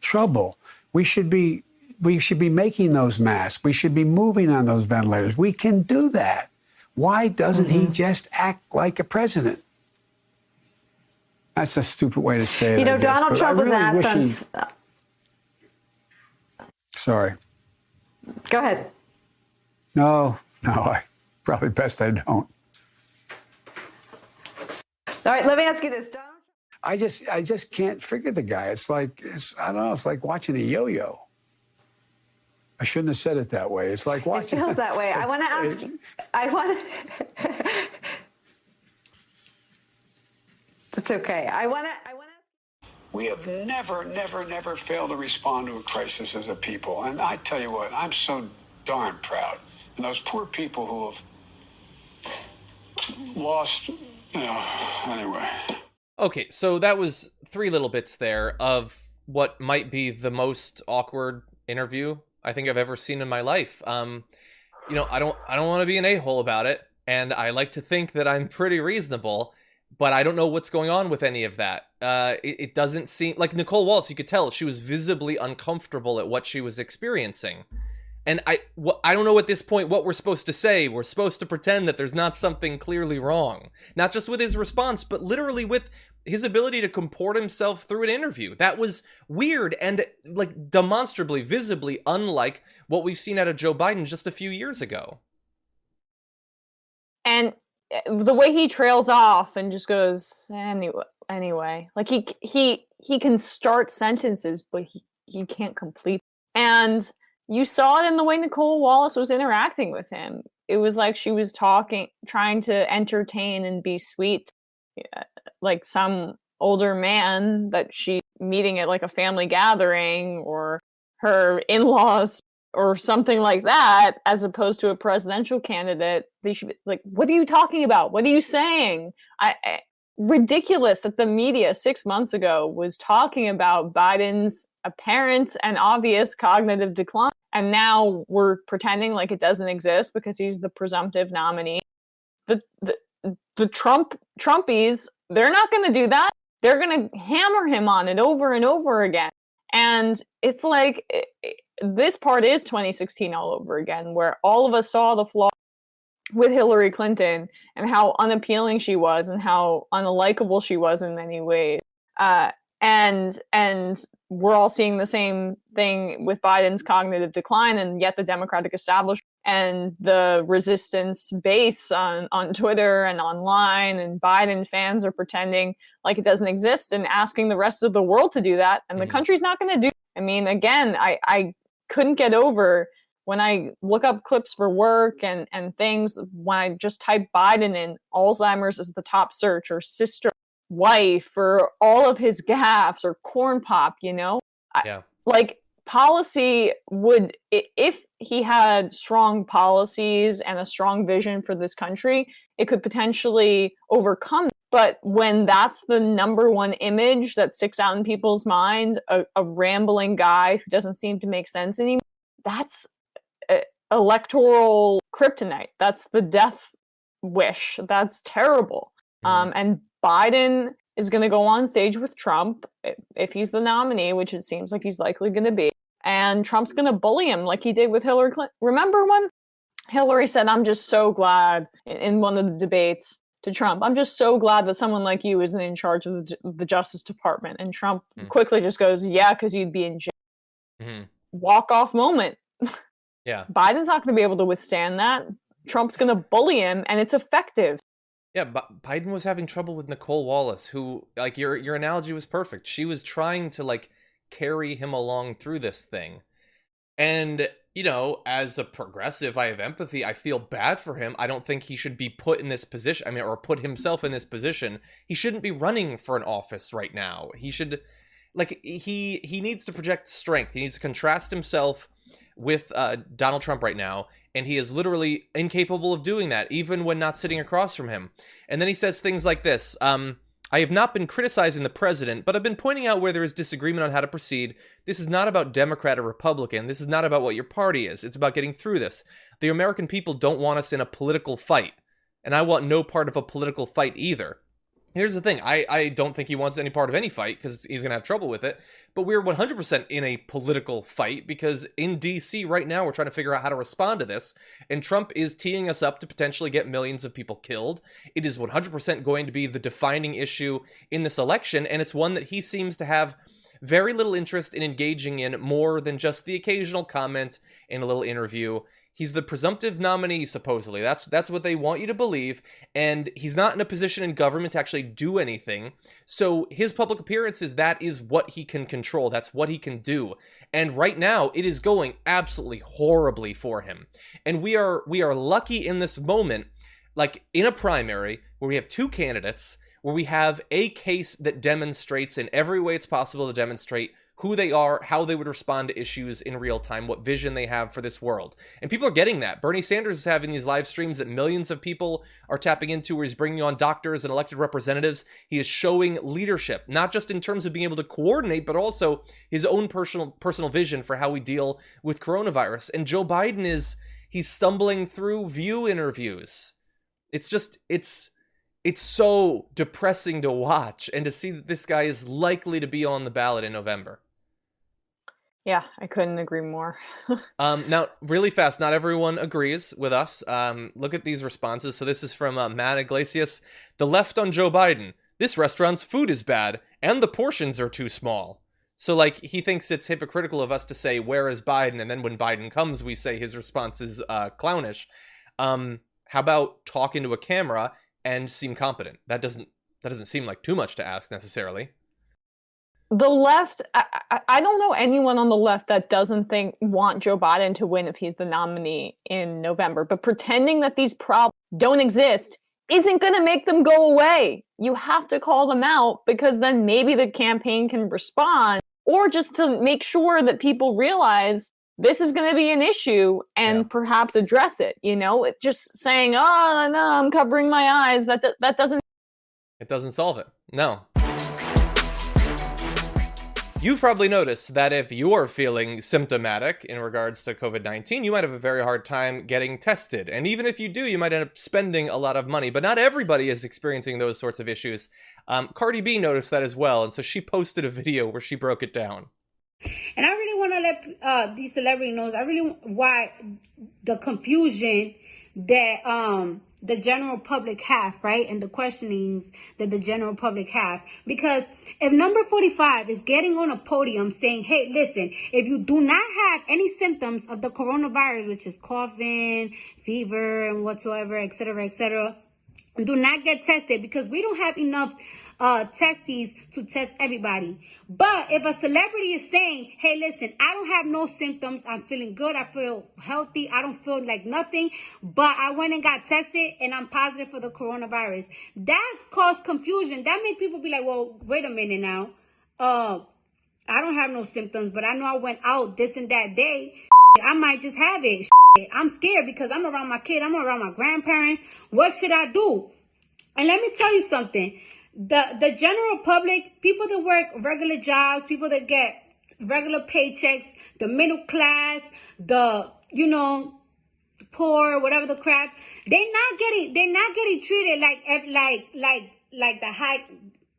trouble. We should be making those masks. We should be moving on those ventilators. We can do that. Why doesn't he just act like a president? That's a stupid way to say it. You know, guess, Donald Trump was asked on. Sorry. Go ahead. No, probably best I don't. All right, let me ask you this, Donald. I just can't figure the guy. I don't know. It's like watching a yo-yo. I shouldn't have said it that way. It's like watching. It feels that way. I want to ask. That's okay. I want to. We have never failed to respond to a crisis as a people. And I tell you what, I'm so darn proud. And those poor people who have lost, anyway. Okay, so that was 3 little bits there of what might be the most awkward interview I think I've ever seen in my life. I don't want to be an a-hole about it, and I like to think that I'm pretty reasonable, but I don't know what's going on with any of that. It doesn't seem like Nicole Wallace. You could tell she was visibly uncomfortable at what she was experiencing. And I don't know at this point what we're supposed to say. We're supposed to pretend that there's not something clearly wrong. Not just with his response, but literally with his ability to comport himself through an interview. That was weird and like demonstrably, visibly unlike what we've seen out of Joe Biden just a few years ago. And the way he trails off and just goes, anyway. Like he can start sentences, but he can't complete. And you saw it in the way Nicole Wallace was interacting with him. It was like she was trying to entertain and be sweet, like some older man that she's meeting at like a family gathering or her in-laws or something like that, as opposed to a presidential candidate. They should be like, what are you talking about? What are you saying? Ridiculous that the media 6 months ago was talking about Biden's apparent and obvious cognitive decline. And now we're pretending like it doesn't exist because he's the presumptive nominee. The Trumpies, they're not going to do that. They're going to hammer him on it over and over again. And it's like, this part is 2016 all over again, where all of us saw the flaw with Hillary Clinton and how unappealing she was and how unlikable she was in many ways. And we're all seeing the same thing with Biden's cognitive decline, and yet the Democratic establishment and the resistance base on Twitter and online and Biden fans are pretending like it doesn't exist and asking the rest of the world to do that. And the country's not going to do. I mean, again, I couldn't get over when I look up clips for work and things, when I just type Biden in, Alzheimer's is the top search, or sister, wife, or all of his gaffes, or corn pop, Yeah. Like policy would, if he had strong policies and a strong vision for this country, it could potentially overcome. But when that's the number one image that sticks out in people's mind, a rambling guy who doesn't seem to make sense anymore, that's electoral kryptonite. That's the death wish. That's terrible. And Biden is going to go on stage with Trump if he's the nominee, which it seems like he's likely going to be. And Trump's going to bully him like he did with Hillary Clinton. Remember when Hillary said, I'm just so glad, in one of the debates, to Trump. I'm just so glad that someone like you isn't in charge of the Justice Department. And Trump quickly just goes, yeah, because you'd be in jail. Mm-hmm. Walk off moment. Yeah. Biden's not going to be able to withstand that. Trump's going to bully him, and it's effective. Yeah, Biden was having trouble with Nicole Wallace, who, like, your analogy was perfect. She was trying to, like, carry him along through this thing. And, you know, as a progressive, I have empathy. I feel bad for him. I don't think he should be put in this position. I mean, or put himself in this position. He shouldn't be running for an office right now. He should, like, he needs to project strength. He needs to contrast himself with Donald Trump right now. And he is literally incapable of doing that, even when not sitting across from him. And then he says things like this. I have not been criticizing the president, but I've been pointing out where there is disagreement on how to proceed. This is not about Democrat or Republican. This is not about what your party is. It's about getting through this. The American people don't want us in a political fight. And I want no part of a political fight either. Here's the thing. I don't think he wants any part of any fight because he's going to have trouble with it. But we're 100% in a political fight because in D.C. right now, we're trying to figure out how to respond to this. And Trump is teeing us up to potentially get millions of people killed. It is 100% going to be the defining issue in this election. And it's one that he seems to have very little interest in engaging in, more than just the occasional comment in a little interview. He's the presumptive nominee, supposedly. That's what they want you to believe, and he's not in a position in government to actually do anything. So his public appearances, that is what he can control. That's what he can do. And right now, it is going absolutely horribly for him. And we are lucky in this moment, like in a primary where we have two candidates, where we have a case that demonstrates in every way it's possible to demonstrate who they are, how they would respond to issues in real time, what vision they have for this world. And people are getting that. Bernie Sanders is having these live streams that millions of people are tapping into, where he's bringing on doctors and elected representatives. He is showing leadership, not just in terms of being able to coordinate, but also his own personal vision for how we deal with coronavirus. And Joe Biden he's stumbling through View interviews. It's so depressing to watch, and to see that this guy is likely to be on the ballot in November. Yeah, I couldn't agree more. Now, really fast, not everyone agrees with us. Look at these responses. So this is from Matt Iglesias. The left on Joe Biden. This restaurant's food is bad, and the portions are too small. So, like, he thinks it's hypocritical of us to say, where is Biden? And then when Biden comes, we say his response is clownish. How about talk into a camera and seem competent? That doesn't seem like too much to ask necessarily. The left, I don't know anyone on the left that doesn't want Joe Biden to win if he's the nominee in November. But pretending that these problems don't exist isn't going to make them go away. You have to call them out, because then maybe the campaign can respond, or just to make sure that people realize this is going to be an issue and perhaps address it. You know, just saying, oh, no, I'm covering my eyes. That doesn't. It doesn't solve it. No. You've probably noticed that if you are feeling symptomatic in regards to COVID-19, you might have a very hard time getting tested. And even if you do, you might end up spending a lot of money. But not everybody is experiencing those sorts of issues. Cardi B noticed that as well. And so she posted a video where she broke it down. And I really want to let these celebrities know, why the confusion that the general public have, right? And the questionings that the general public have. Because if number 45 is getting on a podium saying, hey, listen, if you do not have any symptoms of the coronavirus, which is coughing, fever, and whatsoever, etc., do not get tested, because we don't have enough testes to test everybody. But if a celebrity is saying, hey, listen, I don't have no symptoms, I'm feeling good, I feel healthy, I don't feel like nothing, but I went and got tested and I'm positive for the coronavirus, that caused confusion. That made people be like, well, wait a minute now. I don't have no symptoms, but I know I went out this and that day. I might just have it. I'm scared because I'm around my kid, I'm around my grandparent. What should I do? And let me tell you something. The general public, people that work regular jobs, people that get regular paychecks, the middle class, the, poor, whatever the crap, they're not getting treated like the high,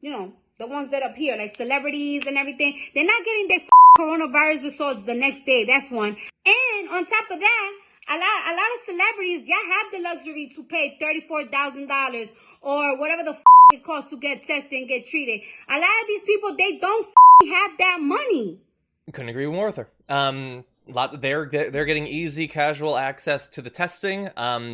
the ones that appear, like celebrities and everything. They're not getting their coronavirus results the next day. That's one. And on top of that, A lot of celebrities, y'all have the luxury to pay $34,000 or whatever the it costs to get tested and get treated. A lot of these people, they don't have that money. Couldn't agree more with her. They're getting easy, casual access to the testing.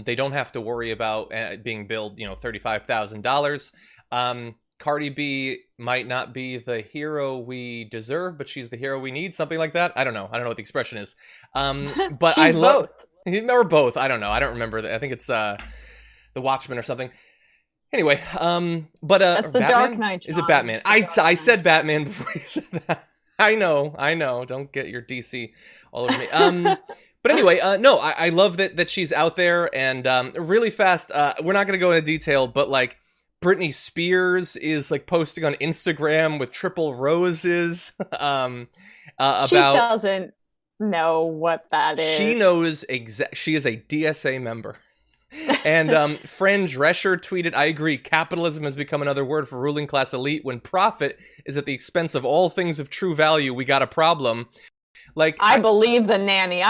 They don't have to worry about being billed, $35,000. Cardi B might not be the hero we deserve, but she's the hero we need. Something like that. I don't know what the expression is. But I love or both. I don't know. I don't remember that. I think it's The Watchmen or something. Anyway, but that's the Batman? Dark Knight. John. Is it Batman? I said Batman before you said that. I know. Don't get your DC all over me. But anyway, no, I love that she's out there, and really fast. We're not gonna go into detail, but like Britney Spears is like posting on Instagram with triple roses. About she doesn't know what that is. She knows she is a DSA member. And Fran Drescher tweeted, I agree, capitalism has become another word for ruling class elite. When profit is at the expense of all things of true value, we got a problem. Like I believe the nanny.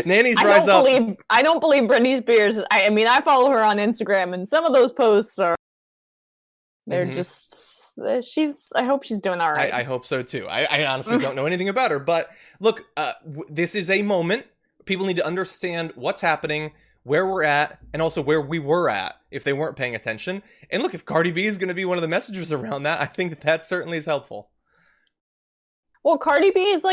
Nannies rise up. I don't believe Britney Spears. I mean, I follow her on Instagram, and some of those posts are just. I hope she's doing all right. I hope so too. I honestly don't know anything about her, but look, this is a moment. People need to understand what's happening, where we're at, and also where we were at if they weren't paying attention. And look, if Cardi B is going to be one of the messengers around that, I think that certainly is helpful. Well, Cardi B is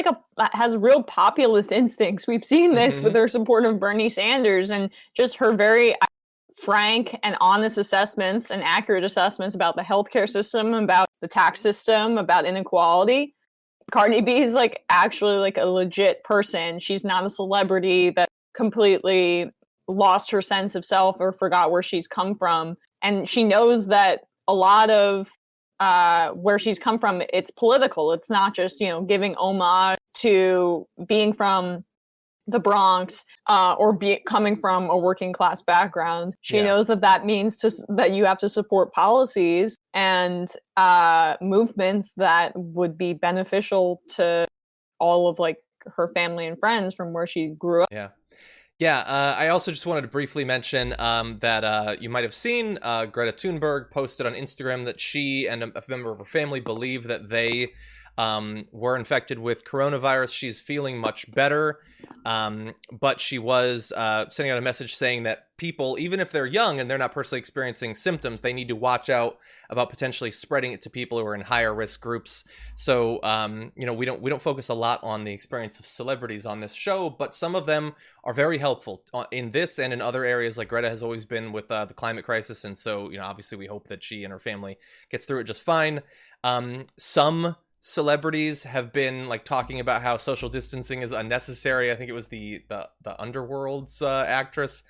has real populist instincts. We've seen this with her support of Bernie Sanders and just her very frank and honest assessments and accurate assessments about the healthcare system, about the tax system, about inequality. Cardi B is actually a legit person. She's not a celebrity that completely lost her sense of self or forgot where she's come from. And she knows that a lot of where she's come from, it's political. It's not just, giving homage to being from the Bronx or coming from a working class background. She knows that means that you have to support policies and movements that would be beneficial to all of her family and friends from where she grew up. I also just wanted to briefly mention that you might have seen Greta Thunberg posted on Instagram that she and a member of her family believe that they were infected with coronavirus. She's feeling much better, but she was sending out a message saying that people, even if they're young and they're not personally experiencing symptoms, they need to watch out about potentially spreading it to people who are in higher risk groups. So, we don't focus a lot on the experience of celebrities on this show, but some of them are very helpful in this and in other areas, like Greta has always been with the climate crisis. And so, obviously we hope that she and her family gets through it just fine. Some celebrities have been talking about how social distancing is unnecessary. I think it was the Underworld's actress.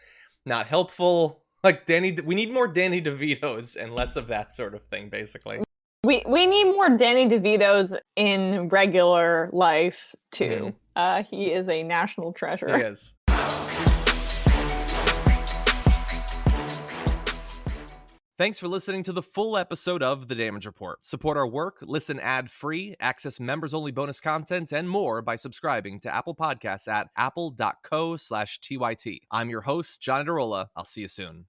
Not helpful. We need more Danny DeVitos and less of that sort of thing, basically. We need more Danny DeVitos in regular life too. He is a national treasure. He is. Thanks for listening to the full episode of The Damage Report. Support our work, listen ad-free, access members-only bonus content, and more by subscribing to Apple Podcasts at apple.co/TYT. I'm your host, John Derola. I'll see you soon.